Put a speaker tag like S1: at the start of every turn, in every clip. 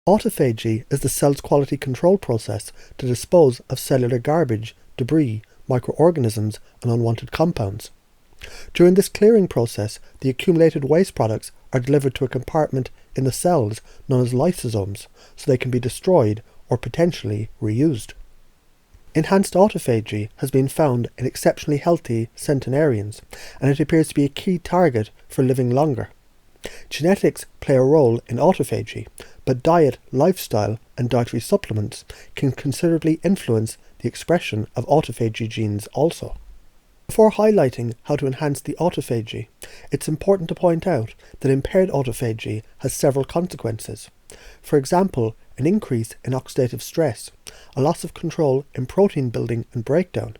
S1: Autophagy is the cell's quality control process to dispose of cellular garbage, debris, microorganisms, and unwanted compounds. During this clearing process, the accumulated waste products are delivered to a compartment in the cells known as lysosomes, so they can be destroyed or potentially reused. Enhanced autophagy has been found in exceptionally healthy centenarians, and it appears to be a key target for living longer. Genetics play a role in autophagy, but diet, lifestyle, and dietary supplements can considerably influence the expression of autophagy genes also. Before highlighting how to enhance the autophagy, it's important to point out that impaired autophagy has several consequences. For example, an increase in oxidative stress, a loss of control in protein building and breakdown,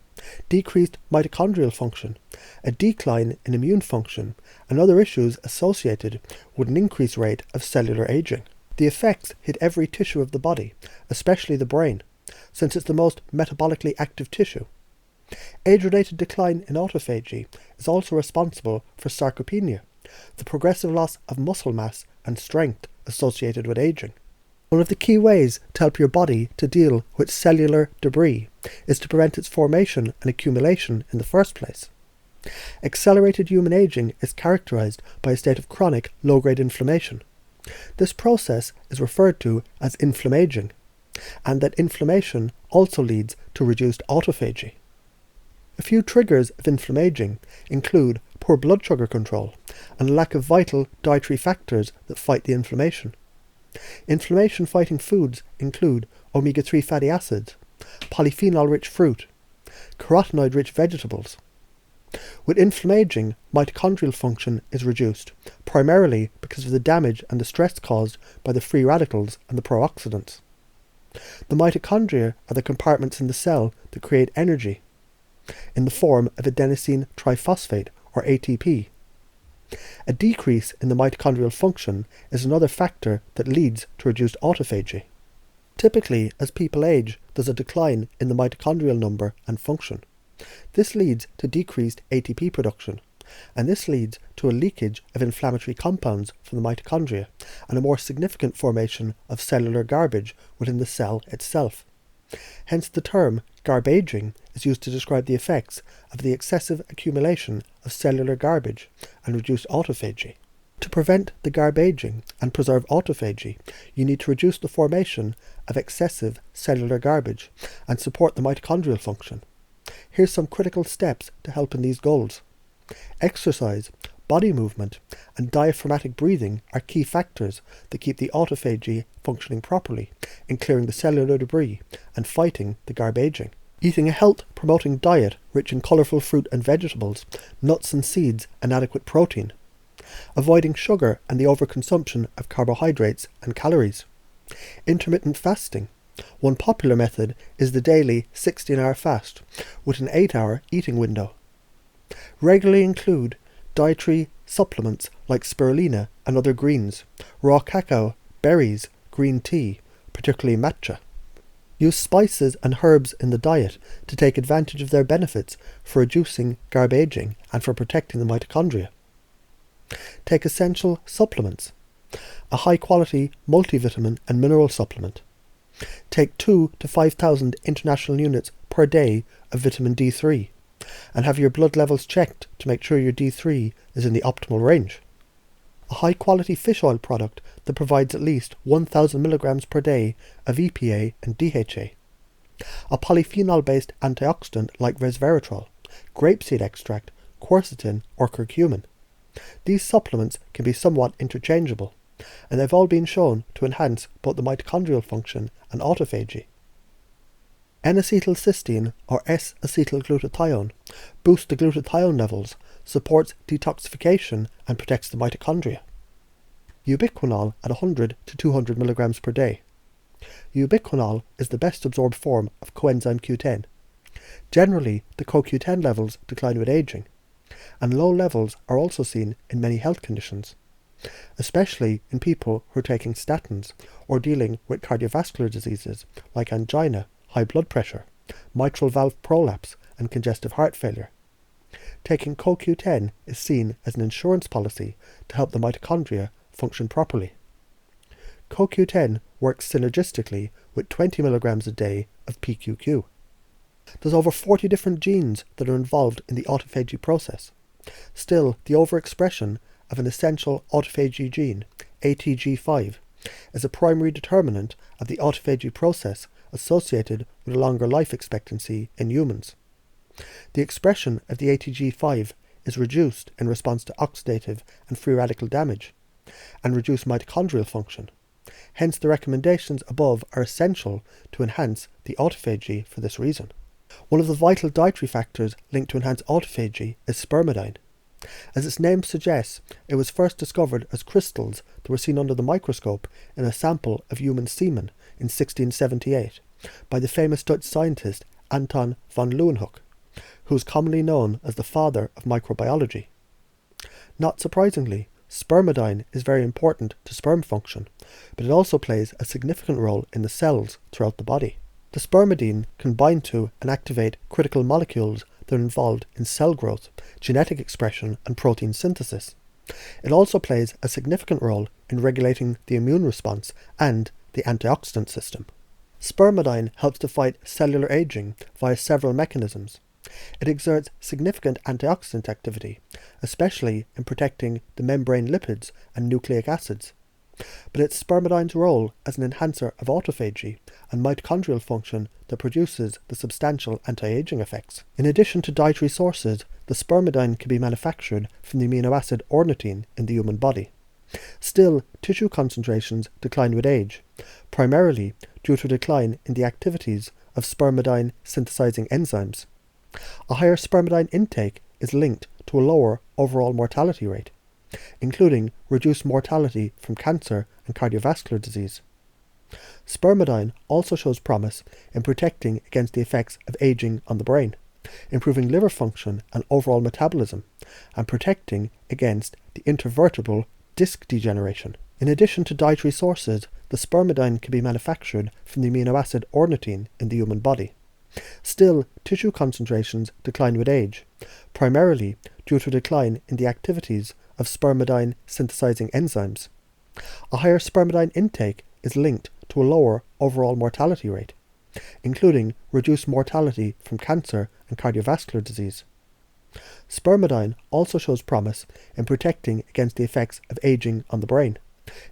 S1: decreased mitochondrial function, a decline in immune function, and other issues associated with an increased rate of cellular aging. The effects hit every tissue of the body, especially the brain, since it's the most metabolically active tissue. Age-related decline in autophagy is also responsible for sarcopenia, the progressive loss of muscle mass and strength associated with aging. One of the key ways to help your body to deal with cellular debris is to prevent its formation and accumulation in the first place. Accelerated human aging is characterized by a state of chronic low-grade inflammation. This process is referred to as inflammaging, and that inflammation also leads to reduced autophagy. A few triggers of inflammaging include poor blood sugar control and lack of vital dietary factors that fight the inflammation. Inflammation-fighting foods include omega-3 fatty acids, polyphenol-rich fruit, carotenoid-rich vegetables. With inflammaging, mitochondrial function is reduced, primarily because of the damage and the stress caused by the free radicals and the pro-oxidants. The mitochondria are the compartments in the cell that create energy, in the form of adenosine triphosphate, or ATP. A decrease in the mitochondrial function is another factor that leads to reduced autophagy. Typically, as people age, there's a decline in the mitochondrial number and function. This leads to decreased ATP production, and this leads to a leakage of inflammatory compounds from the mitochondria and a more significant formation of cellular garbage within the cell itself. Hence the term garbaging is used to describe the effects of the excessive accumulation of cellular garbage and reduced autophagy. To prevent the garbaging and preserve autophagy, you need to reduce the formation of excessive cellular garbage and support the mitochondrial function. Here's some critical steps to help in these goals. Exercise, body movement, and diaphragmatic breathing are key factors that keep the autophagy functioning properly in clearing the cellular debris and fighting the garbaging. Eating a health-promoting diet rich in colourful fruit and vegetables, nuts and seeds, and adequate protein. Avoiding sugar and the overconsumption of carbohydrates and calories. Intermittent fasting. One popular method is the daily 16-hour fast with an 8-hour eating window. Regularly include dietary supplements like spirulina and other greens, raw cacao, berries, green tea, particularly matcha. Use spices and herbs in the diet to take advantage of their benefits for reducing garbaging and for protecting the mitochondria. Take essential supplements. A high-quality multivitamin and mineral supplement. Take 2,000 to 5,000 international units per day of vitamin D3 and have your blood levels checked to make sure your D3 is in the optimal range. A high-quality fish oil product that provides at least 1,000 milligrams per day of EPA and DHA. A polyphenol-based antioxidant like Resveratrol, grapeseed extract, quercetin, or curcumin. These supplements can be somewhat interchangeable, and they've all been shown to enhance both the mitochondrial function and autophagy. N-acetylcysteine, or S-acetylglutathione, boosts the glutathione levels, supports detoxification, and protects the mitochondria. Ubiquinol at 100 to 200 milligrams per day. Ubiquinol is the best absorbed form of coenzyme Q10. Generally, the CoQ10 levels decline with aging, and low levels are also seen in many health conditions, especially in people who are taking statins or dealing with cardiovascular diseases like angina, high blood pressure, mitral valve prolapse, and congestive heart failure. Taking CoQ10 is seen as an insurance policy to help the mitochondria function properly. CoQ10 works synergistically with 20 mg a day of PQQ. There's over 40 different genes that are involved in the autophagy process. Still, the overexpression of an essential autophagy gene, ATG5, is a primary determinant of the autophagy process associated with a longer life expectancy in humans. The expression of the ATG5 is reduced in response to oxidative and free radical damage, and reduced mitochondrial function. Hence, the recommendations above are essential to enhance the autophagy for this reason. One of the vital dietary factors linked to enhanced autophagy is spermidine. As its name suggests, it was first discovered as crystals that were seen under the microscope in a sample of human semen in 1678 by the famous Dutch scientist Anton van Leeuwenhoek, who is commonly known as the father of microbiology. Not surprisingly, spermidine is very important to sperm function, but it also plays a significant role in the cells throughout the body. The spermidine can bind to and activate critical molecules that are involved in cell growth, genetic expression, and protein synthesis. It also plays a significant role in regulating the immune response and the antioxidant system. Spermidine helps to fight cellular aging via several mechanisms. It exerts significant antioxidant activity, especially in protecting the membrane lipids and nucleic acids. But it's spermidine's role as an enhancer of autophagy and mitochondrial function that produces the substantial anti-aging effects. In addition to dietary sources, the spermidine can be manufactured from the amino acid ornithine in the human body. Still, tissue concentrations decline with age, primarily due to a decline in the activities of spermidine synthesizing enzymes. A higher spermidine intake is linked to a lower overall mortality rate, including reduced mortality from cancer and cardiovascular disease. Spermidine also shows promise in protecting against the effects of aging on the brain, improving liver function and overall metabolism, and protecting against the intervertebral disc degeneration. In addition to dietary sources, the spermidine can be manufactured from the amino acid ornithine in the human body. Still, tissue concentrations decline with age, primarily due to a decline in the activities of spermidine synthesizing enzymes. A higher spermidine intake is linked to a lower overall mortality rate, including reduced mortality from cancer and cardiovascular disease. Spermidine also shows promise in protecting against the effects of aging on the brain,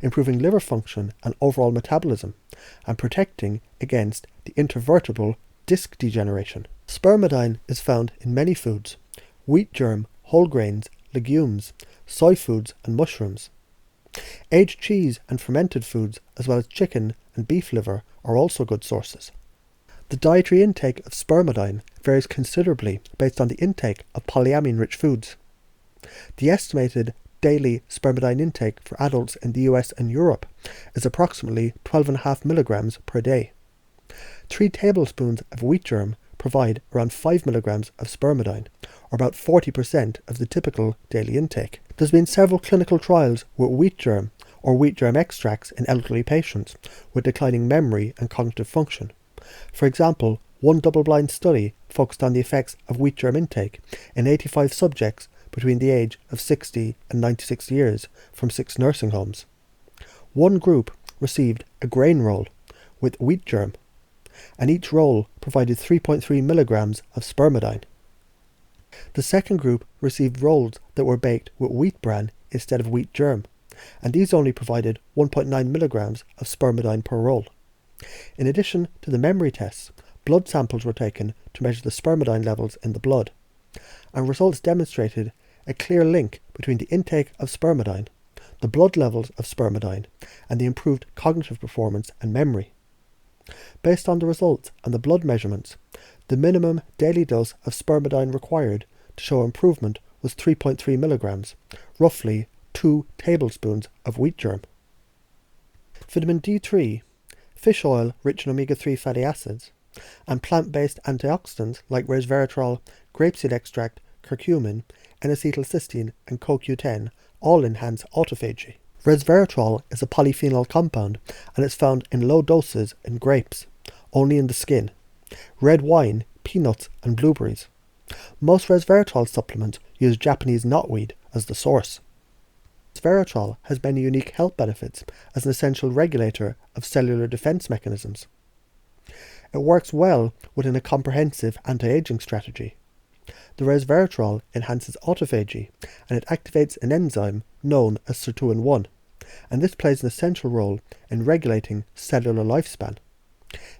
S1: improving liver function and overall metabolism, and protecting against the intervertebral disc degeneration. Spermidine is found in many foods: wheat germ, whole grains, legumes, soy foods, and mushrooms. Aged cheese and fermented foods, as well as chicken and beef liver, are also good sources. The dietary intake of spermidine varies considerably based on the intake of polyamine-rich foods. The estimated daily spermidine intake for adults in the US and Europe is approximately 12.5 milligrams per day. 3 tablespoons of wheat germ provide around 5 milligrams of spermidine, or about 40% of the typical daily intake. There's been several clinical trials with wheat germ or wheat germ extracts in elderly patients with declining memory and cognitive function. For example, one double-blind study focused on the effects of wheat germ intake in 85 subjects between the age of 60 and 96 years from 6 nursing homes. One group received a grain roll with wheat germ, and each roll provided 3.3 milligrams of spermidine. The second group received rolls that were baked with wheat bran instead of wheat germ, and these only provided 1.9 milligrams of spermidine per roll. In addition to the memory tests, blood samples were taken to measure the spermidine levels in the blood, and results demonstrated a clear link between the intake of spermidine, the blood levels of spermidine, and the improved cognitive performance and memory. Based on the results and the blood measurements, the minimum daily dose of spermidine required to show improvement was 3.3 milligrams, roughly 2 tablespoons of wheat germ. Vitamin D3, fish oil rich in omega-3 fatty acids, and plant-based antioxidants like resveratrol, grapeseed extract, curcumin, N-acetylcysteine, and CoQ10 all enhance autophagy. Resveratrol is a polyphenol compound and is found in low doses in grapes, only in the skin, red wine, peanuts, and blueberries. Most resveratrol supplements use Japanese knotweed as the source. Resveratrol has many unique health benefits as an essential regulator of cellular defense mechanisms. It works well within a comprehensive anti-aging strategy. The resveratrol enhances autophagy, and it activates an enzyme known as sirtuin-1, and this plays an essential role in regulating cellular lifespan.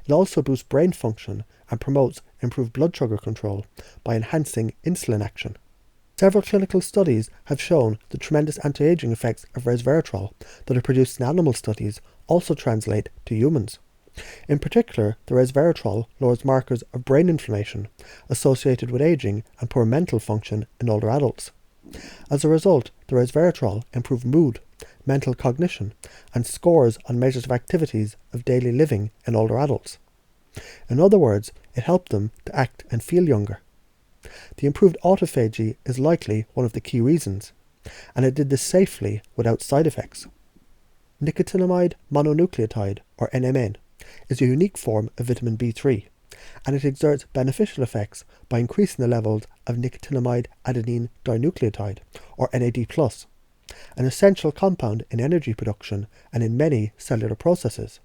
S1: It also boosts brain function and promotes improved blood sugar control by enhancing insulin action. Several clinical studies have shown the tremendous anti-aging effects of resveratrol that are produced in animal studies also translate to humans. In particular, the resveratrol lowers markers of brain inflammation associated with aging and poor mental function in older adults. As a result, the resveratrol improved mood, mental cognition, and scores on measures of activities of daily living in older adults. In other words, it helped them to act and feel younger. The improved autophagy is likely one of the key reasons, and it did this safely without side effects. Nicotinamide mononucleotide, or NMN, is a unique form of vitamin B3, and it exerts beneficial effects by increasing the levels of nicotinamide adenine dinucleotide, or NAD+, an essential compound in energy production and in many cellular processes.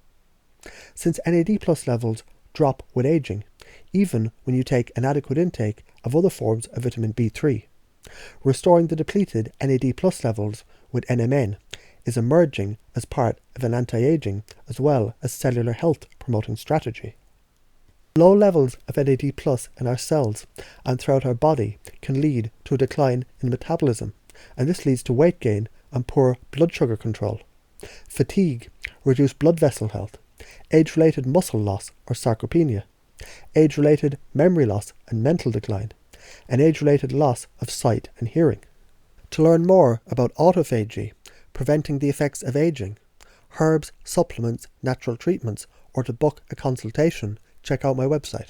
S1: Since NAD+ levels drop with aging, even when you take an adequate intake of other forms of vitamin B3, restoring the depleted NAD+ levels with NMN is emerging as part of an anti-aging as well as cellular health promoting strategy. Low levels of NAD+ in our cells and throughout our body can lead to a decline in metabolism, and this leads to weight gain and poor blood sugar control, fatigue, reduced blood vessel health, age-related muscle loss or sarcopenia, age-related memory loss and mental decline, and age-related loss of sight and hearing. To learn more about autophagy, preventing the effects of aging, herbs, supplements, natural treatments, or to book a consultation, check out my website.